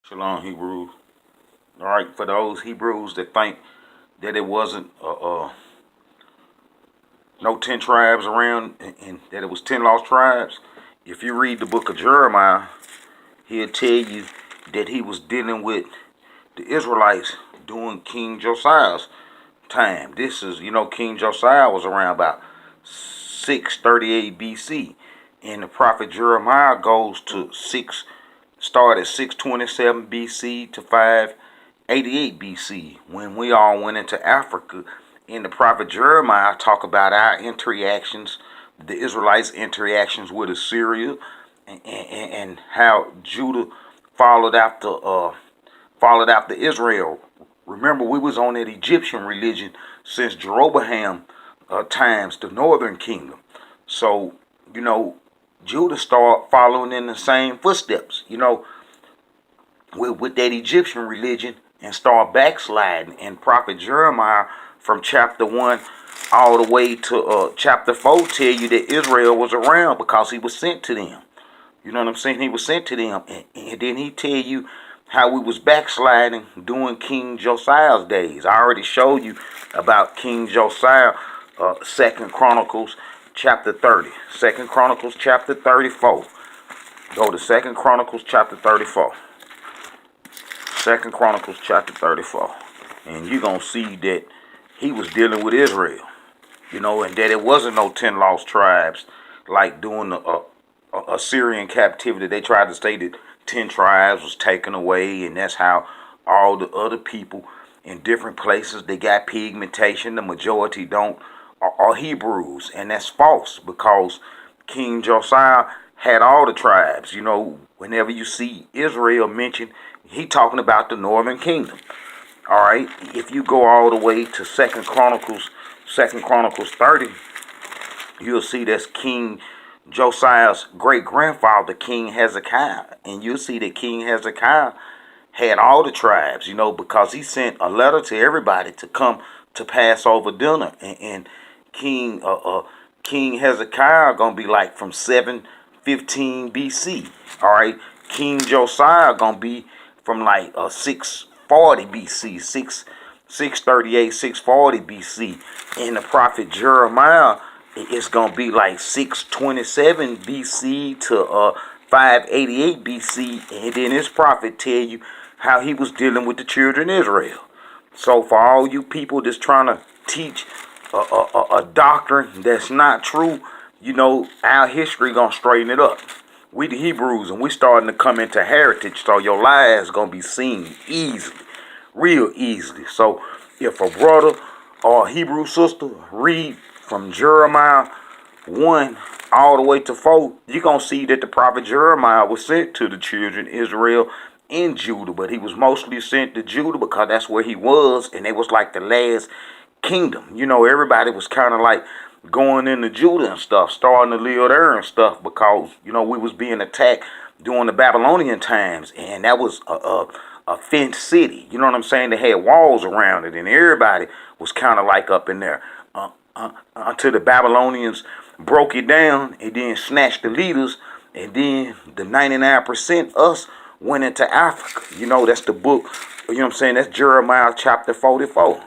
Shalom, Hebrews. All right, for those Hebrews that think that it wasn't no 10 tribes around and that it was 10 lost tribes, if you read the book of Jeremiah, he'll tell you that he was dealing with the Israelites during King Josiah's time. This is, King Josiah was around about 638 BC. And the prophet Jeremiah goes to start at 627 BC to 588 BC, when we all went into Africa. And the prophet Jeremiah talk about our interactions, the Israelites' interactions with Assyria, and how Judah followed after Israel. Remember, we was on that Egyptian religion since Jeroboam times, the northern kingdom. So, Judah started following in the same footsteps, with that Egyptian religion, and start backsliding. And prophet Jeremiah from chapter 1 all the way to chapter 4 tell you that Israel was around because he was sent to them. You know what I'm saying? He was sent to them. And then he tell you how we was backsliding during King Josiah's days. I already showed you about King Josiah, 2 Chronicles chapter 30. 2 Chronicles chapter 34. Go to 2 Chronicles chapter 34. 2 Chronicles chapter 34. And you're going to see that he was dealing with Israel. And that it wasn't no 10 lost tribes like during the Assyrian captivity. They tried to say that 10 tribes was taken away, and that's how all the other people in different places, they got pigmentation. The majority don't are Hebrews, and that's false, because King Josiah had all the tribes. Whenever you see Israel mentioned, he talking about the northern kingdom. All right, if you go all the way to Second Chronicles 30, you'll see that's King Josiah's great-grandfather, King Hezekiah. And you'll see that King Hezekiah had all the tribes, because he sent a letter to everybody to come to Passover dinner. And King Hezekiah gonna be like from 715 BC. All right, King Josiah gonna be from like 640 BC, 638, 640 BC. And the prophet Jeremiah, it's gonna be like 627 BC to 588 BC. And then this prophet tell you how he was dealing with the children of Israel. So for all you people that's trying to teach a doctrine that's not true, our history gonna straighten it up. We the Hebrews, and we starting to come into heritage, so your lies gonna be seen easily, real easily. So if a brother or a Hebrew sister read from Jeremiah 1 all the way to 4, you're gonna see that the prophet Jeremiah was sent to the children of Israel in Judah, but he was mostly sent to Judah because that's where he was, and it was like the last kingdom. Everybody was kind of like going into Judah and stuff, starting to live there and stuff, because we was being attacked during the Babylonian times, and that was a fenced city. You know what I'm saying? They had walls around it, and everybody was kind of like up in there until the Babylonians broke it down and then snatched the leaders, and then the 99% us went into Africa. That's the book. That's Jeremiah chapter 44.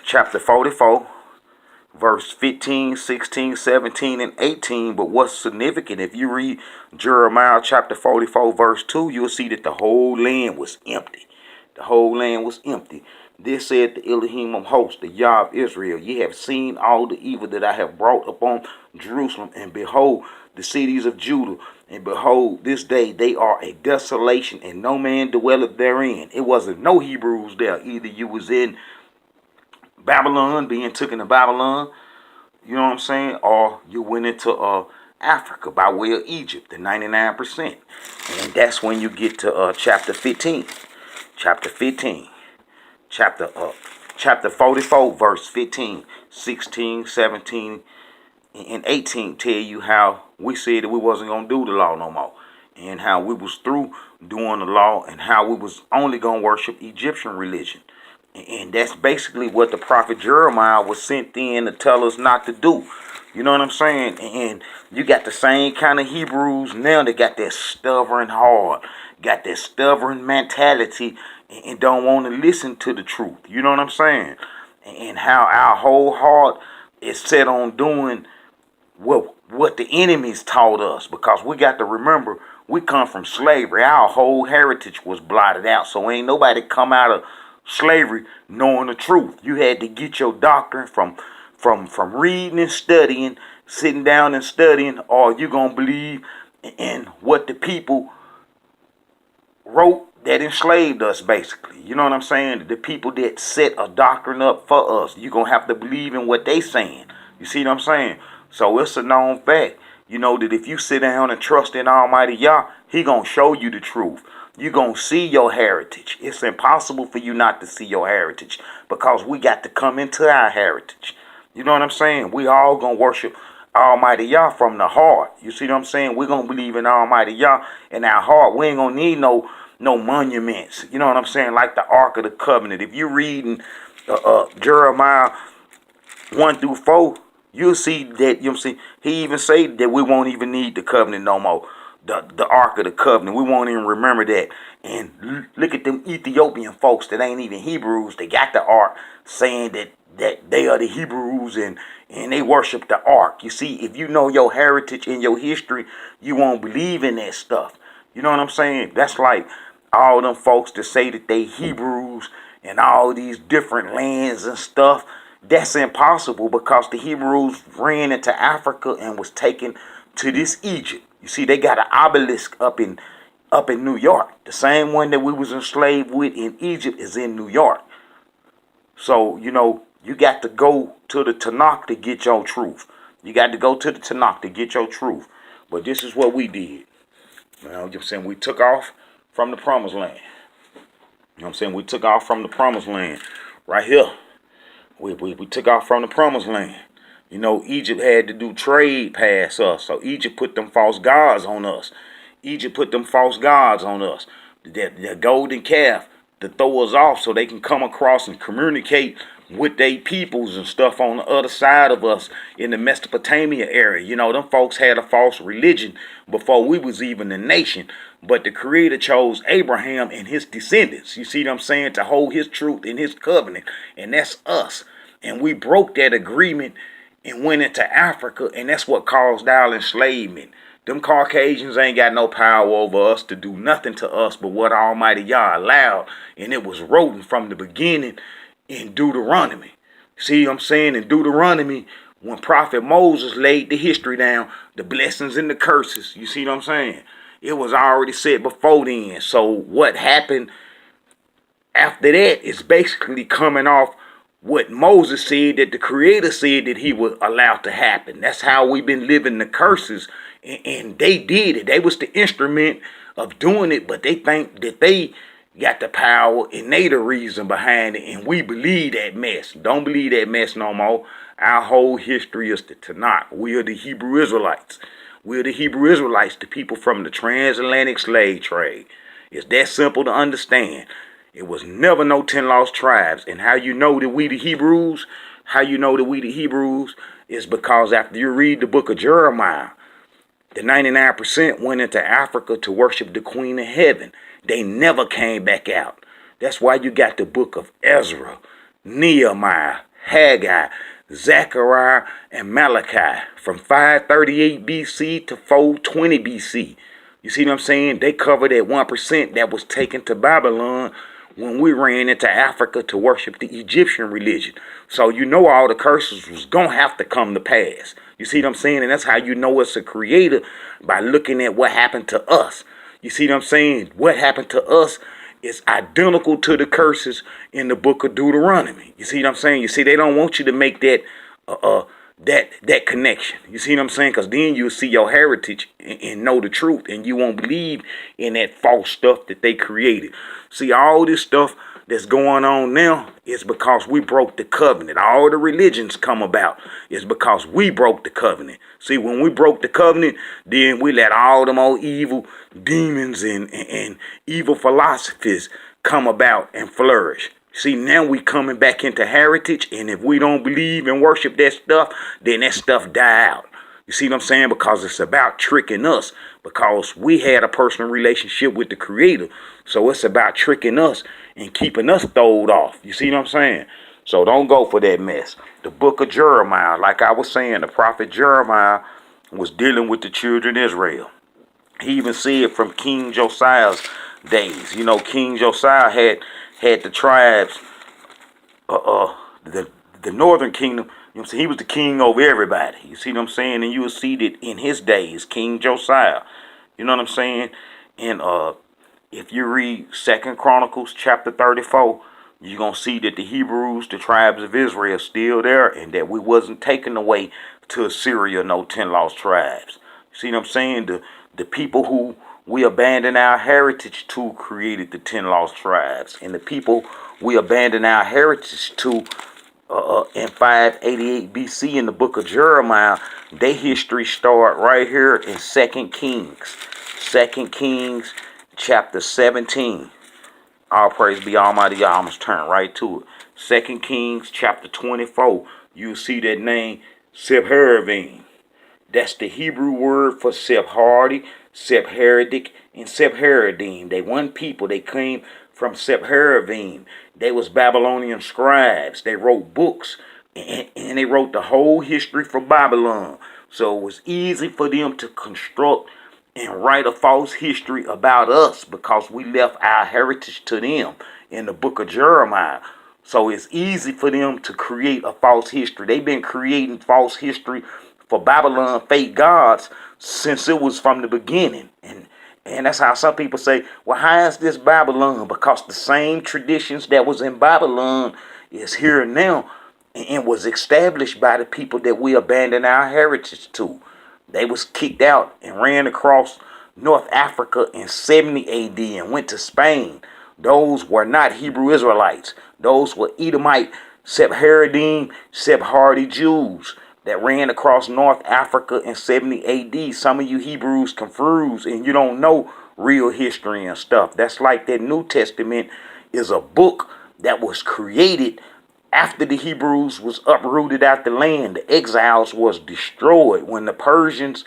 Chapter 44, verse 15, 16, 17, and 18. But what's significant, if you read Jeremiah chapter 44, verse 2, you'll see that the whole land was empty. The whole land was empty. This said the Elohim of hosts, the Yah of Israel, ye have seen all the evil that I have brought upon Jerusalem, and behold, the cities of Judah, and behold, this day they are a desolation, and no man dwelleth therein. It wasn't no Hebrews there. Either you was in Babylon, being taken to Babylon, you know what I'm saying, or you went into Africa by way of Egypt, the 99%. And that's when you get to chapter 15. Chapter 15. Chapter 44, verse 15, 16, 17, and 18 tell you how we said that we wasn't going to do the law no more, and how we was through doing the law, and how we was only going to worship Egyptian religion. And that's basically what the prophet Jeremiah was sent in to tell us not to do. You know what I'm saying? And you got the same kind of Hebrews now that got that stubborn heart, got that stubborn mentality and don't want to listen to the truth. You know what I'm saying? And how our whole heart is set on doing what the enemies taught us, because we got to remember we come from slavery. Our whole heritage was blotted out. So ain't nobody come out of slavery knowing the truth. You had to get your doctrine from reading and studying, sitting down and studying, or you gonna believe in what the people wrote that enslaved us, basically. You know what I'm saying? The people that set a doctrine up for us, you're gonna have to believe in what they saying. You see what I'm saying? So it's a known fact, you know, that if you sit down and trust in Almighty Yah, He gonna show you the truth. You're gonna see your heritage. It's impossible for you not to see your heritage, because we got to come into our heritage. You know what I'm saying? We all gonna worship Almighty Yah from the heart. You see what I'm saying? We're gonna believe in Almighty Yah in our heart. We ain't gonna need no monuments. You know what I'm saying? Like the Ark of the Covenant. If you're reading Jeremiah 1 through 4, you'll see that, you know what I'm saying, he even say that we won't even need the covenant no more. The Ark of the Covenant. We won't even remember that. And look at them Ethiopian folks that ain't even Hebrews. They got the Ark, saying that they are the Hebrews, and they worship the Ark. You see, if you know your heritage and your history, you won't believe in that stuff. You know what I'm saying? That's like all them folks that say that they Hebrews and all these different lands and stuff. That's impossible, because the Hebrews ran into Africa and was taken to this Egypt. You see, they got an obelisk up in New York. The same one that we was enslaved with in Egypt is in New York. So, you know, you got to go to the Tanakh to get your truth. You got to go to the Tanakh to get your truth. But this is what we did. You know what I'm saying? We took off from the promised land. You know what I'm saying? We took off from the promised land. Right here. We took off from the promised land. You know, Egypt had to do trade past us. So Egypt put them false gods on us. Egypt put them false gods on us. The golden calf to throw us off so they can come across and communicate with their peoples and stuff on the other side of us in the Mesopotamia area. You know, them folks had a false religion before we was even a nation. But the Creator chose Abraham and his descendants, you see what I'm saying, to hold his truth in his covenant. And that's us. And we broke that agreement and went into Africa, and that's what caused our enslavement. Them Caucasians ain't got no power over us to do nothing to us but what Almighty Yah allowed. And it was written from the beginning in Deuteronomy. See what I'm saying? In Deuteronomy, when Prophet Moses laid the history down, the blessings and the curses, you see what I'm saying? It was already said before then. So what happened after that is basically coming off what Moses said, that the Creator said that He would allow to happen. That's how we've been living the curses. And they did it. They was the instrument of doing it, but they think that they got the power and they the reason behind it. And we believe that mess. Don't believe that mess no more. Our whole history is the Tanakh. We are the Hebrew Israelites. We're the Hebrew Israelites, the people from the transatlantic slave trade. It's that simple to understand. It was never no 10 lost tribes. And how you know that we the Hebrews, is because after you read the book of Jeremiah, the 99% went into Africa to worship the Queen of Heaven. They never came back out. That's why you got the book of Ezra, Nehemiah, Haggai, Zechariah, and Malachi from 538 BC to 420 BC. You see what I'm saying? They covered that 1% that was taken to Babylon when we ran into Africa to worship the Egyptian religion. So you know all the curses was going to have to come to pass. You see what I'm saying? And that's how you know it's a Creator, by looking at what happened to us. You see what I'm saying? What happened to us is identical to the curses in the book of Deuteronomy. You see what I'm saying? You see, they don't want you to make that that connection. You see what I'm saying? Because then you'll see your heritage and know the truth, and you won't believe in that false stuff that they created. See, all this stuff that's going on now is because we broke the covenant. All the religions come about is because we broke the covenant. See, when we broke the covenant, then we let all them old evil demons and evil philosophies come about and flourish. See, now we coming back into heritage, and if we don't believe and worship that stuff, then that stuff die out. You see what I'm saying? Because it's about tricking us. Because we had a personal relationship with the Creator. So it's about tricking us and keeping us throwed off. You see what I'm saying? So don't go for that mess. The book of Jeremiah, like I was saying, the prophet Jeremiah was dealing with the children of Israel. He even said from King Josiah's days. You know, King Josiah had the tribes, uh, uh, the the northern kingdom. You know what I'm saying? He was the king over everybody. You see what I'm saying? And you will see that in his days, King Josiah. You know what I'm saying? And if you read Second Chronicles chapter 34, you're gonna see that the Hebrews, the tribes of Israel, still there, and that we wasn't taken away to Assyria, no 10 lost tribes. You see what I'm saying? The people who we abandoned our heritage to created the 10 lost tribes, and the people we abandoned our heritage to in 588 BC in the book of Jeremiah, their history start right here in Second Kings. Second Kings chapter 17. All praise be Almighty God. I'm going to turn right to it. Second Kings chapter 24. You see that name, Sepharvaim. That's the Hebrew word for Sephardi, Sephardic, and Sephardim. They one people. They came from Sepharvaim. They was Babylonian scribes. They wrote books, and they wrote the whole history for Babylon. So it was easy for them to construct and write a false history about us because we left our heritage to them in the book of Jeremiah. So it's easy for them to create a false history. They've been creating false history for Babylon fake gods since it was from the beginning. And that's how some people say, well, how is this Babylon? Because the same traditions that was in Babylon is here now and was established by the people that we abandoned our heritage to. They was kicked out and ran across North Africa in 70 AD and went to Spain. Those were not Hebrew Israelites. Those were Edomite, Sephardim, Sephardi Jews that ran across North Africa in 70 AD. Some of you Hebrews confused and you don't know real history and stuff. That's like that New Testament is a book that was created after the Hebrews was uprooted out the land. The exiles was destroyed. When the Persians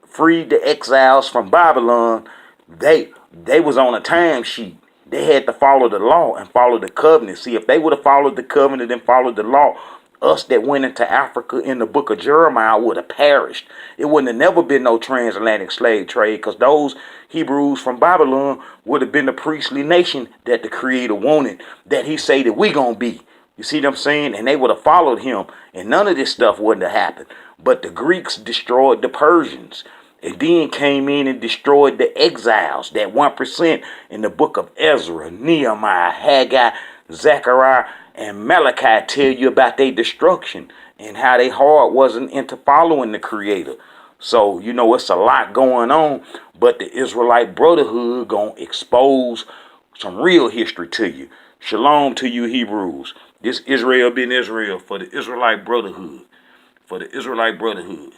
freed the exiles from Babylon, they was on a time sheet. They had to follow the law and follow the covenant. See, if they would have followed the covenant and followed the law, us that went into Africa in the book of Jeremiah would have perished. It wouldn't have never been no transatlantic slave trade because those Hebrews from Babylon would have been the priestly nation that the Creator wanted, that he said that we gonna be. You see what I'm saying? And they would have followed him, and none of this stuff wouldn't have happened. But the Greeks destroyed the Persians, and then came in and destroyed the exiles, that 1% in the book of Ezra, Nehemiah, Haggai, Zechariah, and Malachi tell you about their destruction and how their heart wasn't into following the Creator. So, you know, it's a lot going on, but the Israelite Brotherhood gonna expose some real history to you. Shalom to you Hebrews. This Israel been Israel for the Israelite Brotherhood. For the Israelite Brotherhood.